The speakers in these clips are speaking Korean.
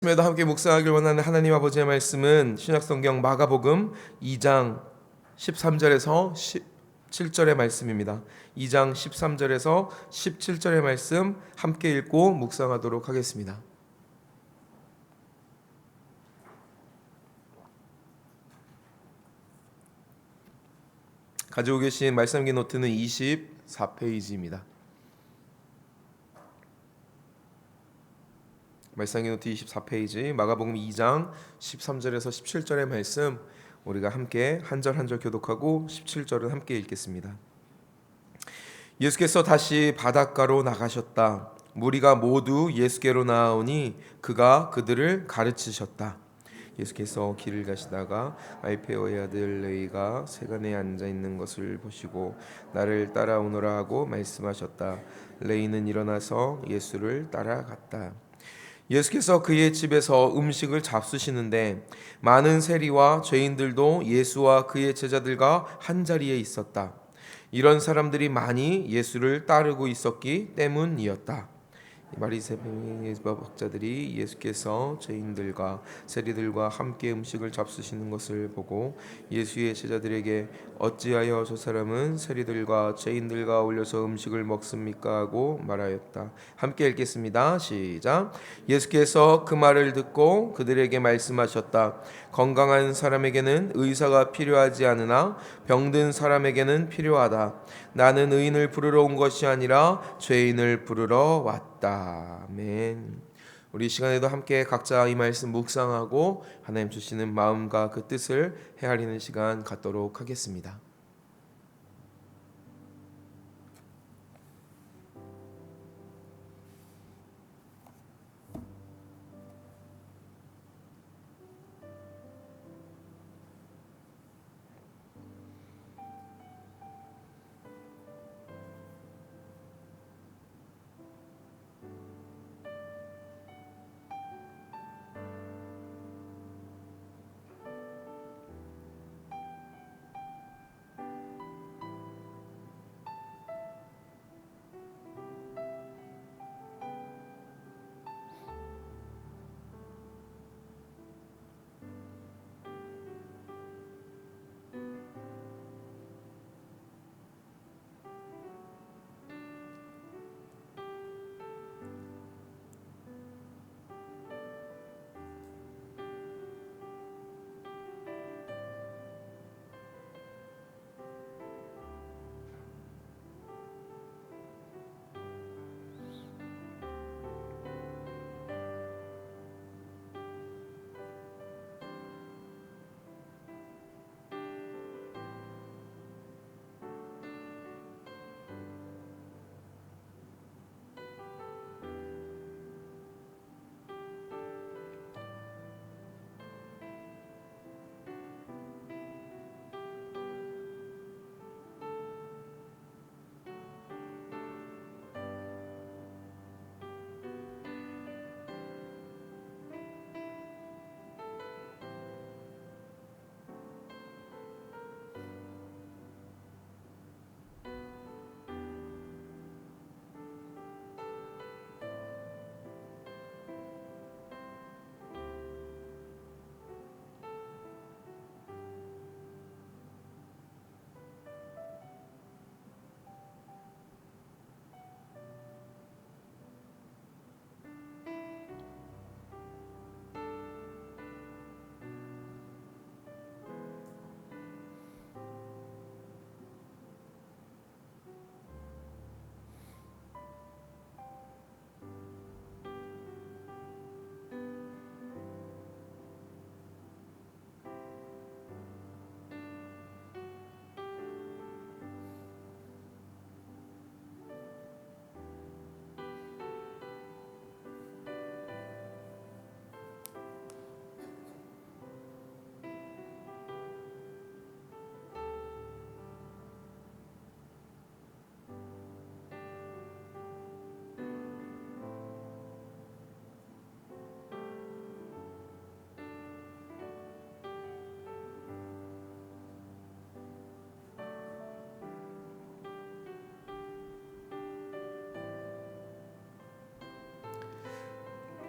에도 함께 묵상하길 원하는 하나님 아버지의 말씀은 신약성경 마가복음 2장 13절에서 17절의 말씀입니다. 2장 13절에서 17절의 말씀 함께 읽고 묵상하도록 하겠습니다. 가지고 계신 말씀기 노트는 24페이지입니다. 말씀기 노트 24페이지 마가복음 2장 13절에서 17절의 말씀 우리가 함께 한 절 한 절 교독하고 17절은 함께 읽겠습니다. 예수께서 다시 바닷가로 나가셨다. 무리가 모두 예수께로 나아오니 그가 그들을 가르치셨다. 예수께서 길을 가시다가 알페오의 아들 레이가 세간에 앉아 있는 것을 보시고 나를 따라오너라 하고 말씀하셨다. 레이는 일어나서 예수를 따라갔다. 예수께서 그의 집에서 음식을 잡수시는데 많은 세리와 죄인들도 예수와 그의 제자들과 한 자리에 있었다. 이런 사람들이 많이 예수를 따르고 있었기 때문이었다. 바리새인의 법학자들이 예수께서 죄인들과 세리들과 함께 음식을 잡수시는 것을 보고 예수의 제자들에게 어찌하여 저 사람은 세리들과 죄인들과 어울려서 음식을 먹습니까? 하고 말하였다. 함께 읽겠습니다. 시작. 예수께서 그 말을 듣고 그들에게 말씀하셨다. 건강한 사람에게는 의사가 필요하지 않으나 병든 사람에게는 필요하다. 나는 의인을 부르러 온 것이 아니라 죄인을 부르러 왔다. 아멘. 우리 시간에도 함께 각자 이 말씀 묵상하고 하나님 주시는 마음과 그 뜻을 헤아리는 시간 갖도록 하겠습니다.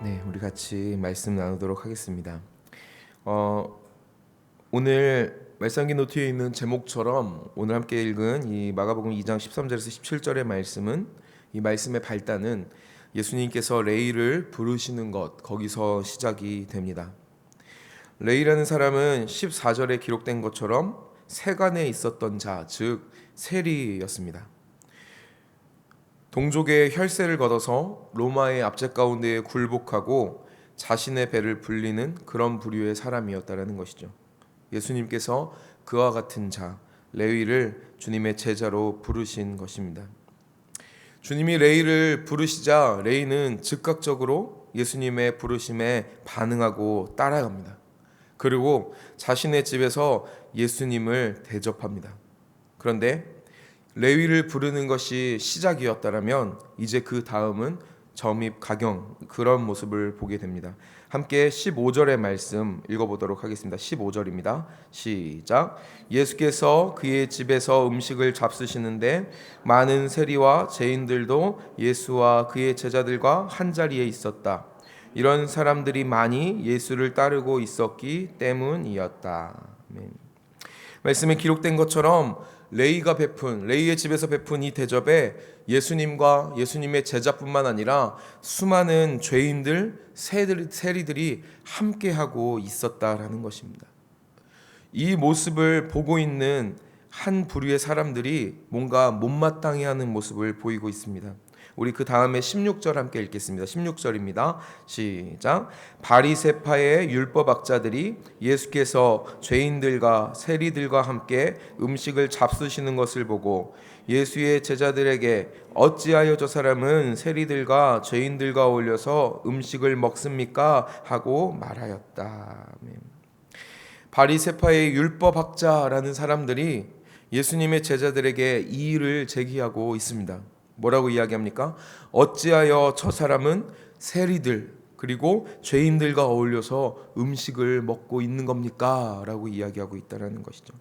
네, 우리 같이 말씀 나누도록 하겠습니다. 오늘 말씀기 노트에 있는 제목처럼 오늘 함께 읽은 이 마가복음 2장 13절에서 17절의 말씀은, 이 말씀의 발단은 예수님께서 레위를 부르시는 것, 거기서 시작이 됩니다. 레위라는 사람은 14절에 기록된 것처럼 세간에 있었던 자, 즉 세리였습니다. 동족의 혈세를 걷어서 로마의 압제 가운데에 굴복하고 자신의 배를 불리는 그런 부류의 사람이었다라는 것이죠. 예수님께서 그와 같은 자 레위를 주님의 제자로 부르신 것입니다. 주님이 레위를 부르시자 레위는 즉각적으로 예수님의 부르심에 반응하고 따라갑니다. 그리고 자신의 집에서 예수님을 대접합니다. 그런데 레위를 부르는 것이 시작이었다면 이제 그 다음은 점입 가경, 그런 모습을 보게 됩니다. 함께 15절의 말씀 읽어보도록 하겠습니다. 15절입니다. 시작. 예수께서 그의 집에서 음식을 잡수시는데 많은 세리와 죄인들도 예수와 그의 제자들과 한자리에 있었다. 이런 사람들이 많이 예수를 따르고 있었기 때문이었다. 아멘. 말씀에 기록된 것처럼 레위의 집에서 베푼 이 대접에 예수님과 예수님의 제자뿐만 아니라 수많은 죄인들, 세리들이 함께하고 있었다라는 것입니다. 이 모습을 보고 있는 한 부류의 사람들이 뭔가 못마땅해 하는 모습을 보이고 있습니다. 우리 그 다음에 16절 함께 읽겠습니다. 16절입니다. 시작. 바리새파의 율법학자들이 예수께서 죄인들과 세리들과 함께 음식을 잡수시는 것을 보고 예수의 제자들에게 어찌하여 저 사람은 세리들과 죄인들과 어울려서 음식을 먹습니까? 하고 말하였다. 바리새파의 율법학자라는 사람들이 예수님의 제자들에게 이의를 제기하고 있습니다. 뭐라고 이야기합니까? 어찌하여 저 사람은 세리들 그리고 죄인들과 어울려서 음식을 먹고 있는 겁니까? 라고 이야기하고 있다는 것이죠.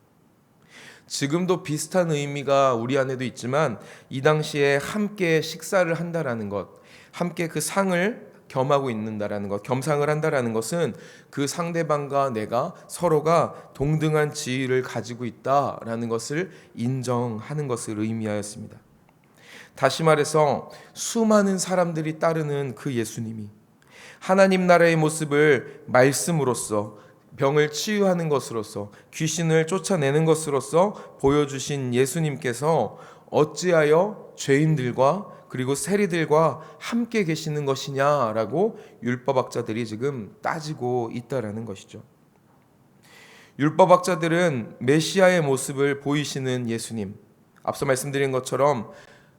지금도 비슷한 의미가 우리 안에도 있지만 이 당시에 함께 식사를 한다라는 것, 함께 그 상을 겸하고 있는다라는 것, 겸상을 한다라는 것은 그 상대방과 내가 서로가 동등한 지위를 가지고 있다라는 것을 인정하는 것을 의미하였습니다. 다시 말해서 수많은 사람들이 따르는 그 예수님이 하나님 나라의 모습을 말씀으로써, 병을 치유하는 것으로서, 귀신을 쫓아내는 것으로서 보여주신 예수님께서 어찌하여 죄인들과 그리고 세리들과 함께 계시는 것이냐라고 율법학자들이 지금 따지고 있다라는 것이죠. 율법학자들은 메시아의 모습을 보이시는 예수님, 앞서 말씀드린 것처럼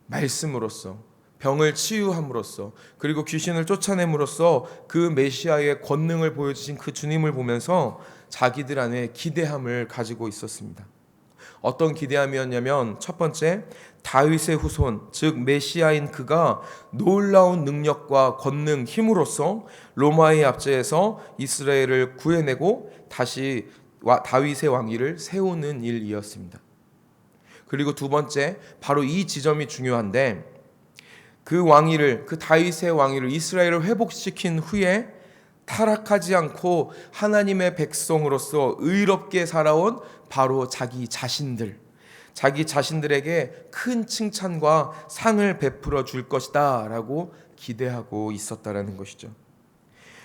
말씀으로써, 병을 치유함으로써, 그리고 귀신을 쫓아냄으로써 그 메시아의 권능을 보여주신 그 주님을 보면서 자기들 안에 기대함을 가지고 있었습니다. 어떤 기대함이었냐면, 첫 번째, 다윗의 후손, 즉 메시아인 그가 놀라운 능력과 권능, 힘으로써 로마의 압제에서 이스라엘을 구해내고 다시 다윗의 왕위를 세우는 일이었습니다. 그리고 두 번째, 바로 이 지점이 중요한데, 그 다윗의 왕위를, 이스라엘을 회복시킨 후에 타락하지 않고 하나님의 백성으로서 의롭게 살아온 바로 자기 자신들에게 큰 칭찬과 상을 베풀어 줄 것이다 라고 기대하고 있었다라는 것이죠.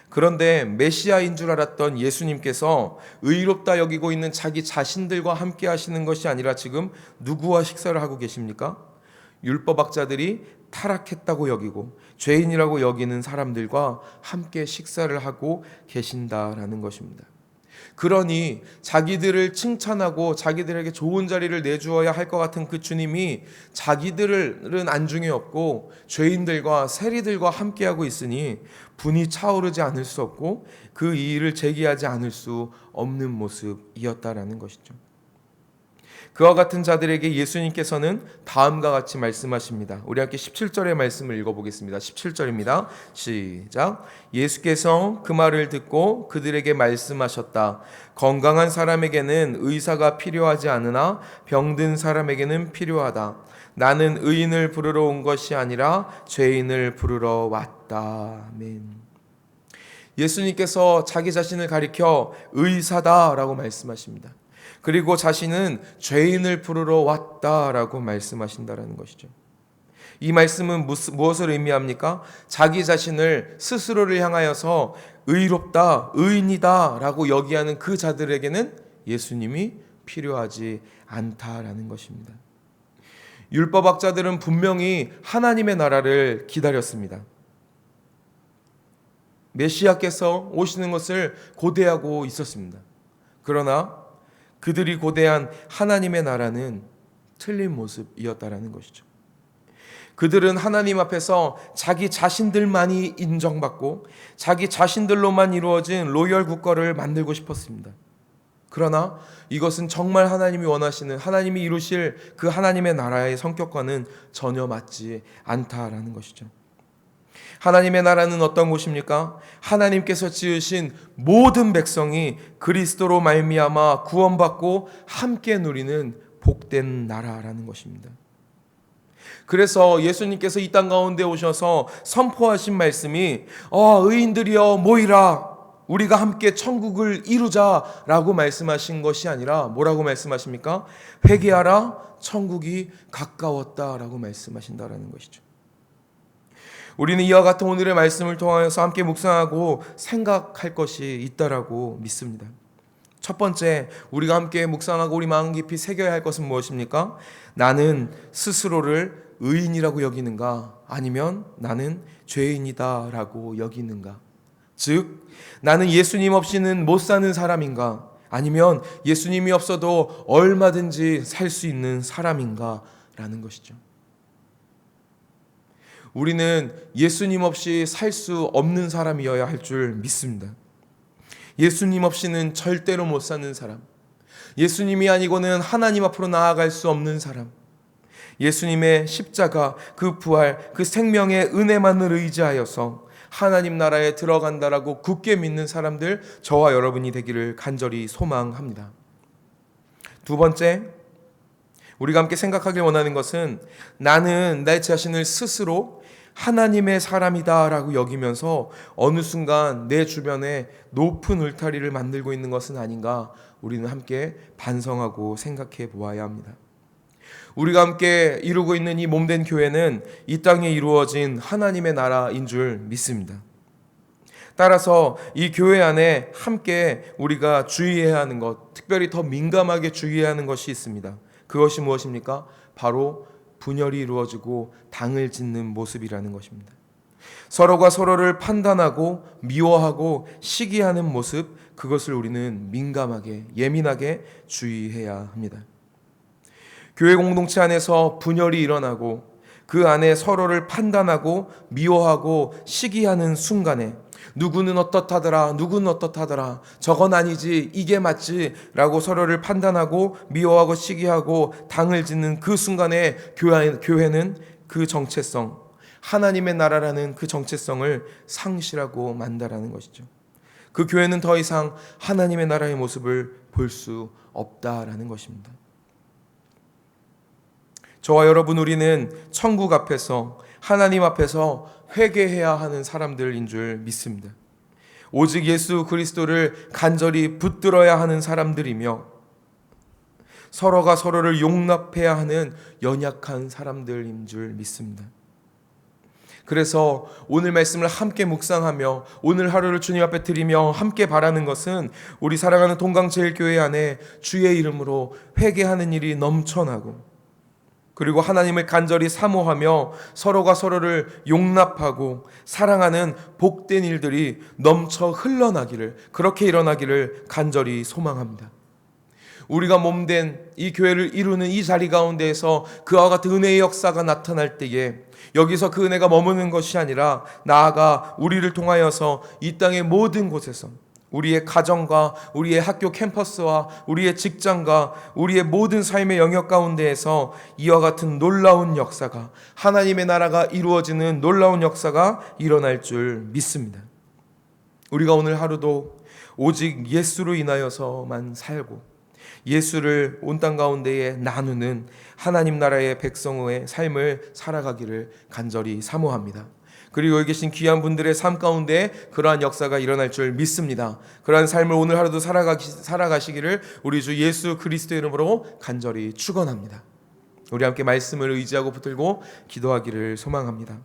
그런데 메시아인 줄 알았던 예수님께서 의롭다 여기고 있는 자기 자신들과 함께 하시는 것이 아니라 지금 누구와 식사를 하고 계십니까? 율법학자들이 타락했다고 여기고 죄인이라고 여기는 사람들과 함께 식사를 하고 계신다라는 것입니다. 그러니 자기들을 칭찬하고 자기들에게 좋은 자리를 내주어야 할 것 같은 그 주님이 자기들은 안중에 없고 죄인들과 세리들과 함께하고 있으니 분이 차오르지 않을 수 없고 그 이의를 제기하지 않을 수 없는 모습이었다라는 것이죠. 그와 같은 자들에게 예수님께서는 다음과 같이 말씀하십니다. 우리 함께 17절의 말씀을 읽어보겠습니다. 17절입니다. 시작. 예수께서 그 말을 듣고 그들에게 말씀하셨다. 건강한 사람에게는 의사가 필요하지 않으나 병든 사람에게는 필요하다. 나는 의인을 부르러 온 것이 아니라 죄인을 부르러 왔다. 아멘. 예수님께서 자기 자신을 가리켜 의사다라고 말씀하십니다. 그리고 자신은 죄인을 부르러 왔다라고 말씀하신다라는 것이죠. 이 말씀은 무엇을 의미합니까? 자기 자신을 스스로를 향하여서 의롭다, 의인이다 라고 여기하는 그 자들에게는 예수님이 필요하지 않다라는 것입니다. 율법학자들은 분명히 하나님의 나라를 기다렸습니다. 메시아께서 오시는 것을 고대하고 있었습니다. 그러나 그들이 고대한 하나님의 나라는 틀린 모습이었다라는 것이죠. 그들은 하나님 앞에서 자기 자신들만이 인정받고 자기 자신들로만 이루어진 로열 국가를 만들고 싶었습니다. 그러나 이것은 정말 하나님이 원하시는, 하나님이 이루실 그 하나님의 나라의 성격과는 전혀 맞지 않다라는 것이죠. 하나님의 나라는 어떤 곳입니까? 하나님께서 지으신 모든 백성이 그리스도로 말미암아 구원받고 함께 누리는 복된 나라라는 것입니다. 그래서 예수님께서 이 땅 가운데 오셔서 선포하신 말씀이 의인들이여 모이라, 우리가 함께 천국을 이루자라고 말씀하신 것이 아니라 뭐라고 말씀하십니까? 회개하라, 천국이 가까웠다라고 말씀하신다라는 것이죠. 우리는 이와 같은 오늘의 말씀을 통하여서 함께 묵상하고 생각할 것이 있다라고 믿습니다. 첫 번째, 우리가 함께 묵상하고 우리 마음 깊이 새겨야 할 것은 무엇입니까? 나는 스스로를 의인이라고 여기는가? 아니면 나는 죄인이다라고 여기는가? 즉, 나는 예수님 없이는 못 사는 사람인가? 아니면 예수님이 없어도 얼마든지 살 수 있는 사람인가? 라는 것이죠. 우리는 예수님 없이 살 수 없는 사람이어야 할 줄 믿습니다. 예수님 없이는 절대로 못 사는 사람, 예수님이 아니고는 하나님 앞으로 나아갈 수 없는 사람, 예수님의 십자가, 그 부활, 그 생명의 은혜만을 의지하여서 하나님 나라에 들어간다라고 굳게 믿는 사람들, 저와 여러분이 되기를 간절히 소망합니다. 두 번째, 우리가 함께 생각하길 원하는 것은 나는 내 자신을 스스로 하나님의 사람이다라고 여기면서 어느 순간 내 주변에 높은 울타리를 만들고 있는 것은 아닌가, 우리는 함께 반성하고 생각해 보아야 합니다. 우리가 함께 이루고 있는 이 몸된 교회는 이 땅에 이루어진 하나님의 나라인 줄 믿습니다. 따라서 이 교회 안에 함께 우리가 주의해야 하는 것, 특별히 더 민감하게 주의해야 하는 것이 있습니다. 그것이 무엇입니까? 바로 분열이 이루어지고 당을 짓는 모습이라는 것입니다. 서로가 서로를 판단하고 미워하고 시기하는 모습, 그것을 우리는 민감하게, 예민하게 주의해야 합니다. 교회 공동체 안에서 분열이 일어나고 그 안에 서로를 판단하고 미워하고 시기하는 순간에 누구는 어떻다더라, 누구는 어떻다더라, 저건 아니지, 이게 맞지 라고 서로를 판단하고 미워하고 시기하고 당을 짓는 그 순간에 교회는 그 정체성, 하나님의 나라라는 그 정체성을 상실하고 만다라는 것이죠. 그 교회는 더 이상 하나님의 나라의 모습을 볼 수 없다라는 것입니다. 저와 여러분, 우리는 천국 앞에서, 하나님 앞에서 회개해야 하는 사람들인 줄 믿습니다. 오직 예수 그리스도를 간절히 붙들어야 하는 사람들이며 서로가 서로를 용납해야 하는 연약한 사람들인 줄 믿습니다. 그래서 오늘 말씀을 함께 묵상하며 오늘 하루를 주님 앞에 드리며 함께 바라는 것은 우리 사랑하는 동강제일교회 안에 주의 이름으로 회개하는 일이 넘쳐나고, 그리고 하나님을 간절히 사모하며 서로가 서로를 용납하고 사랑하는 복된 일들이 넘쳐 흘러나기를, 그렇게 일어나기를 간절히 소망합니다. 우리가 몸된 이 교회를 이루는 이 자리 가운데에서 그와 같은 은혜의 역사가 나타날 때에 여기서 그 은혜가 머무는 것이 아니라 나아가 우리를 통하여서 이 땅의 모든 곳에서, 우리의 가정과 우리의 학교 캠퍼스와 우리의 직장과 우리의 모든 삶의 영역 가운데에서 이와 같은 놀라운 역사가, 하나님의 나라가 이루어지는 놀라운 역사가 일어날 줄 믿습니다. 우리가 오늘 하루도 오직 예수로 인하여서만 살고 예수를 온 땅 가운데에 나누는 하나님 나라의 백성의 삶을 살아가기를 간절히 사모합니다. 그리고 여기 계신 귀한 분들의 삶 가운데 그러한 역사가 일어날 줄 믿습니다. 그러한 삶을 오늘 하루도 살아가시기를 우리 주 예수 그리스도의 이름으로 간절히 축원합니다. 우리 함께 말씀을 의지하고 붙들고 기도하기를 소망합니다.